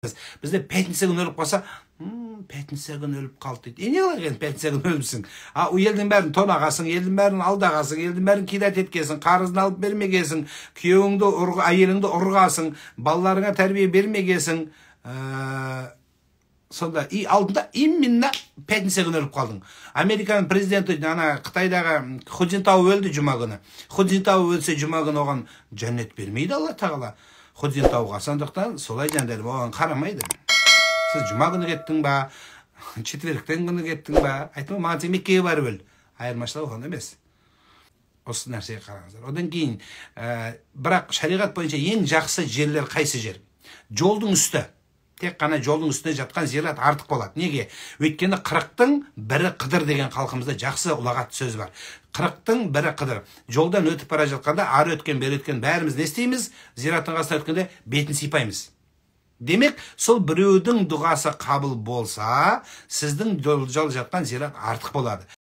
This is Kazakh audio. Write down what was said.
Bizde пятница күні өліп қалса, пятница күні өліп қалды дейді. Не қылған пятница күні өліпсің? У елдің бәрін тонағасың, елдің бәрін алдағасың, елдің бәрін кидат еткесің, қарызын алып бермегесің, күйеуіңді, әйеліңді ұрғасың, балаларыңа тәрбие бермегесің. Сонда алдында именно пятница күні өліп қалдың. Американың президенті Қытайдағы Худзинтау өлді жұма күні. Худзинтау өлсе жұма күні оған жәннет бермейді Алла тағала. Худзинтауға, сондықтан солай жандар оған қарамайды. Сіз жұма күні кеттің ба, четверіктен күні кеттің ба, айтма, маған сен Меккеге барып өл. Айырмашылығы оған емес. Осы нәрсеге қараңыздар. Одан кейін, бірақ шариғат бойынша ең жақсы жерлер қайсы жер? Жолдың үсті. Тек қана жолдың үстіне жатқан жерлер артық болады. Неге? Өйткені 40-тың бірі қыдыр деген халқымызда жақсы ұлағат сөз бар. 40-тың бірі қыдыр. Жолдан өтіп бара жатқанда, ары өткен, бері өткен бәріміз не істейміз? Зираттың қасына өткенде бетін сипаймыз. Демек, сол біреудің дұғасы қабыл болса, сіздің жол жатқан зират артық болады.